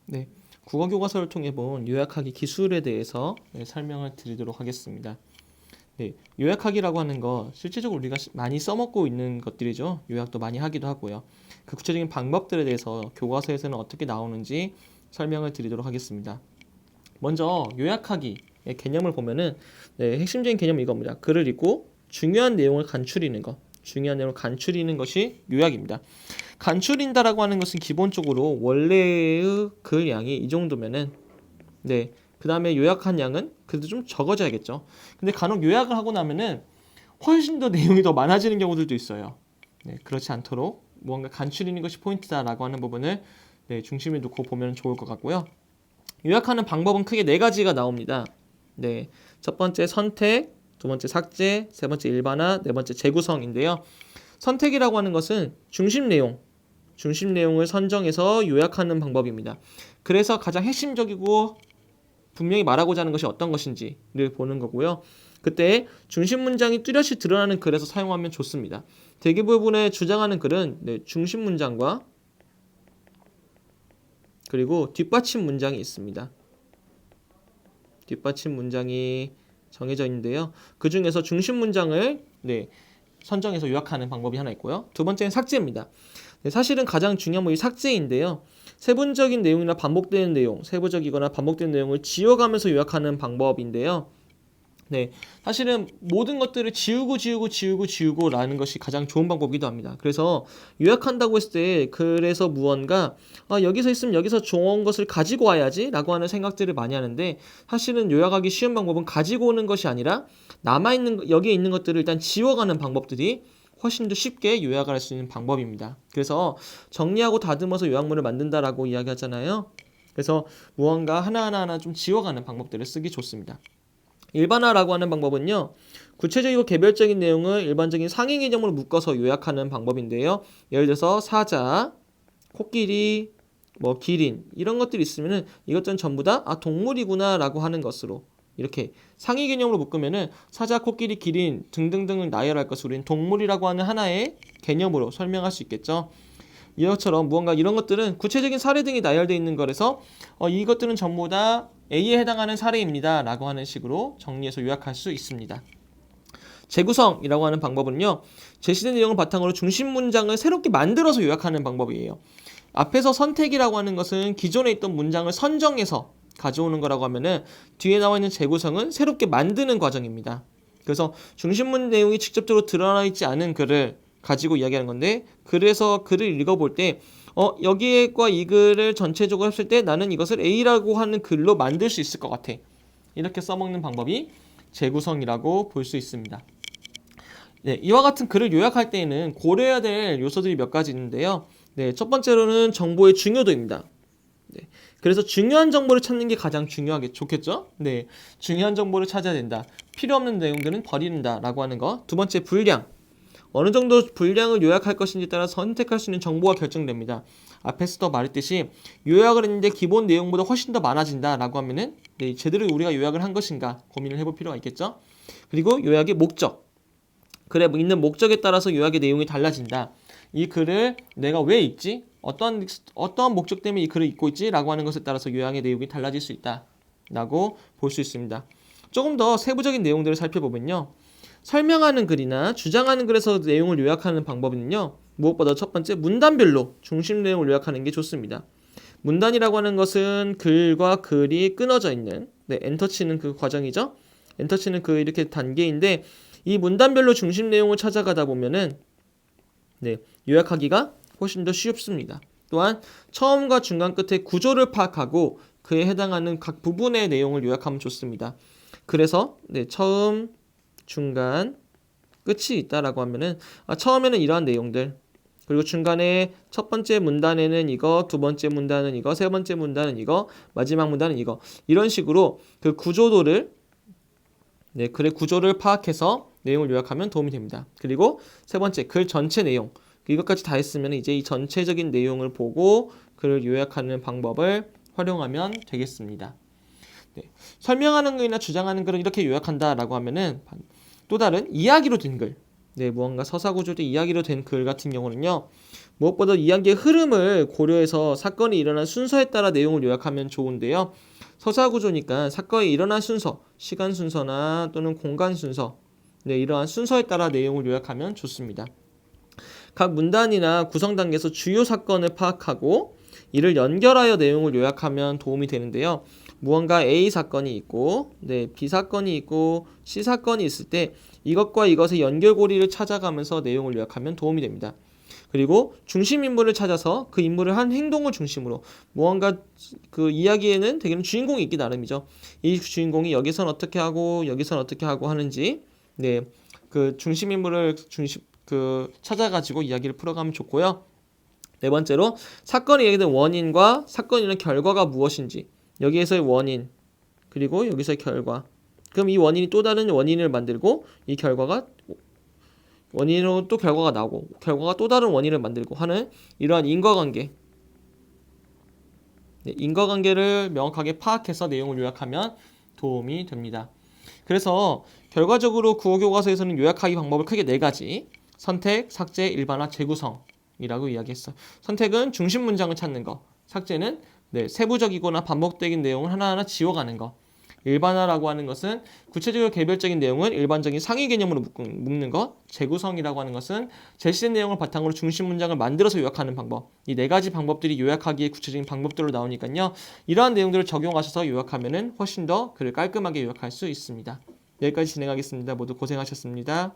네, 국어 교과서를 통해 본 요약하기 기술에 대해서 설명을 드리도록 하겠습니다. 네, 요약하기라고 하는 거 실질적으로 우리가 많이 써먹고 있는 것들이죠. 요약도 많이 하기도 하고요. 그 구체적인 방법들에 대해서 교과서에서는 어떻게 나오는지 설명을 드리도록 하겠습니다. 먼저 요약하기의 개념을 보면은 핵심적인 개념은 이겁니다. 글을 읽고 중요한 내용을 간추리는 것. 중요한 내용을 간추리는 것이 요약입니다. 간추린다라고 하는 것은 기본적으로 원래의 글 양이 이 정도면은 그 다음에 요약한 양은 그래도 좀 적어져야겠죠. 근데 간혹 요약을 하고 나면은 훨씬 더 내용이 더 많아지는 경우들도 있어요. 그렇지 않도록 무언가 간추리는 것이 포인트다라고 하는 부분을 중심에 두고 보면 좋을 것 같고요. 요약하는 방법은 크게 네 가지가 나옵니다. 첫 번째 선택, 두 번째 삭제, 세 번째 일반화, 네 번째 재구성인데요. 선택이라고 하는 것은 중심 내용을 선정해서 요약하는 방법입니다. 그래서 가장 핵심적이고 분명히 말하고자 하는 것이 어떤 것인지를 보는 거고요. 그때 중심 문장이 뚜렷이 드러나는 글에서 사용하면 좋습니다. 대부분의 주장하는 글은 중심 문장과 그리고 뒷받침 문장이 있습니다. 뒷받침 문장이 정해져 있는데요. 그 중에서 중심 문장을 선정해서 요약하는 방법이 하나 있고요. 두 번째는 삭제입니다. 사실은 가장 중요한 이 삭제인데요. 세부적인 내용이나 반복되는 내용, 세부적이거나 반복되는 내용을 지워가면서 요약하는 방법인데요. 사실은 모든 것들을 지우고라는 것이 가장 좋은 방법이기도 합니다. 그래서 요약한다고 했을 때 그래서 무언가 여기서 있으면 여기서 좋은 것을 가지고 와야지 라고 하는 생각들을 많이 하는데 사실은 요약하기 쉬운 방법은 가지고 오는 것이 아니라 남아있는 여기에 있는 것들을 일단 지워가는 방법들이 훨씬 더 쉽게 요약을 할 수 있는 방법입니다. 그래서 정리하고 다듬어서 요약문을 만든다라고 이야기하잖아요. 그래서 무언가 하나하나 좀 지워가는 방법들을 쓰기 좋습니다. 일반화라고 하는 방법은요. 구체적이고 개별적인 내용을 일반적인 상위 개념으로 묶어서 요약하는 방법인데요. 예를 들어서 사자, 코끼리, 기린 이런 것들이 있으면은 이것들은 전부 다 동물이구나 라고 하는 것으로 이렇게 상위 개념으로 묶으면은 사자, 코끼리, 기린 등등등을 나열할 것을 우리는 동물이라고 하는 하나의 개념으로 설명할 수 있겠죠. 이것처럼 무언가 이런 것들은 구체적인 사례 등이 나열되어 있는 거라서 이것들은 전부 다 A에 해당하는 사례입니다 라고 하는 식으로 정리해서 요약할 수 있습니다. 재구성이라고 하는 방법은요. 제시된 내용을 바탕으로 중심 문장을 새롭게 만들어서 요약하는 방법이에요. 앞에서 선택이라고 하는 것은 기존에 있던 문장을 선정해서 가져오는 거라고 하면은 뒤에 나와 있는 재구성은 새롭게 만드는 과정입니다. 그래서 중심문 내용이 직접적으로 드러나 있지 않은 글을 가지고 이야기하는 건데 그래서 글을 읽어볼 때 여기에과 이 글을 전체적으로 했을 때 나는 이것을 A라고 하는 글로 만들 수 있을 것 같아. 이렇게 써먹는 방법이 재구성이라고 볼 수 있습니다. 이와 같은 글을 요약할 때에는 고려해야 될 요소들이 몇 가지 있는데요. 첫 번째로는 정보의 중요도입니다. 그래서 중요한 정보를 찾는 게 가장 좋겠죠? 중요한 정보를 찾아야 된다. 필요 없는 내용들은 버린다라고 하는 거. 두 번째, 분량. 어느 정도 분량을 요약할 것인지에 따라 선택할 수 있는 정보가 결정됩니다. 앞에서도 말했듯이 요약을 했는데 기본 내용보다 훨씬 더 많아진다라고 하면은 제대로 우리가 요약을 한 것인가 고민을 해볼 필요가 있겠죠. 그리고 요약의 목적. 글에 있는 목적에 따라서 요약의 내용이 달라진다. 이 글을 내가 왜 읽지? 어떠한 목적 때문에 이 글을 읽고 있지? 라고 하는 것에 따라서 요약의 내용이 달라질 수 있다. 라고 볼 수 있습니다. 조금 더 세부적인 내용들을 살펴보면요. 설명하는 글이나 주장하는 글에서 내용을 요약하는 방법은요. 무엇보다 첫 번째 문단별로 중심 내용을 요약하는 게 좋습니다. 문단이라고 하는 것은 글과 글이 끊어져 있는 엔터 치는 그 과정이죠. 엔터 치는 그 이렇게 단계인데 이 문단별로 중심 내용을 찾아가다 보면은 요약하기가 훨씬 더 쉽습니다. 또한 처음과 중간 끝의 구조를 파악하고 그에 해당하는 각 부분의 내용을 요약하면 좋습니다. 그래서 처음, 중간, 끝이 있다라고 하면은 처음에는 이러한 내용들 그리고 중간에 첫 번째 문단에는 이거, 두 번째 문단은 이거, 세 번째 문단은 이거, 마지막 문단은 이거 이런 식으로 그 구조도를 글의 구조를 파악해서 내용을 요약하면 도움이 됩니다. 그리고 세 번째 글 전체 내용 이것까지 다 했으면 이제 이 전체적인 내용을 보고 글을 요약하는 방법을 활용하면 되겠습니다. 설명하는 글이나 주장하는 글은 이렇게 요약한다라고 하면은 또 다른 이야기로 된 글 네, 무언가 서사구조적 이야기로 된 글 같은 경우는요. 무엇보다 이야기의 흐름을 고려해서 사건이 일어난 순서에 따라 내용을 요약하면 좋은데요. 서사구조니까 사건이 일어난 순서, 시간 순서나 또는 공간 순서, 네, 이러한 순서에 따라 내용을 요약하면 좋습니다. 각 문단이나 구성 단계에서 주요 사건을 파악하고 이를 연결하여 내용을 요약하면 도움이 되는데요. 무언가 A 사건이 있고, 네, B 사건이 있고, C 사건이 있을 때 이것과 이것의 연결고리를 찾아가면서 내용을 요약하면 도움이 됩니다. 그리고 중심 인물을 찾아서 그 인물을 한 행동을 중심으로 무언가 그 이야기에는 대개는 주인공이 있기 나름이죠. 이 주인공이 여기선 어떻게 하고 여기선 어떻게 하고 하는지, 네, 그 중심 인물을 찾아가지고 이야기를 풀어가면 좋고요. 네 번째로 사건이 얘기된 원인과 사건이 일어난 결과가 무엇인지, 여기에서의 원인 그리고 여기서의 결과, 그럼 이 원인이 또 다른 원인을 만들고 이 결과가 원인으로 또 결과가 나오고 결과가 또 다른 원인을 만들고 하는 이러한 인과관계, 네, 인과관계를 명확하게 파악해서 내용을 요약하면 도움이 됩니다. 그래서 결과적으로 국어교과서에서는 요약하기 방법을 크게 4가지, 선택, 삭제, 일반화, 재구성이라고 이야기했어요. 선택은 중심 문장을 찾는 거, 삭제는 네, 세부적이거나 반복적인 내용을 하나하나 지워가는 거, 일반화라고 하는 것은 구체적이고 개별적인 내용을 일반적인 상위 개념으로 묶는 것, 재구성이라고 하는 것은 제시된 내용을 바탕으로 중심 문장을 만들어서 요약하는 방법, 이 4가지 방법들이 요약하기에 구체적인 방법들로 나오니까요. 이러한 내용들을 적용하셔서 요약하면 훨씬 더 글을 깔끔하게 요약할 수 있습니다. 여기까지 진행하겠습니다. 모두 고생하셨습니다.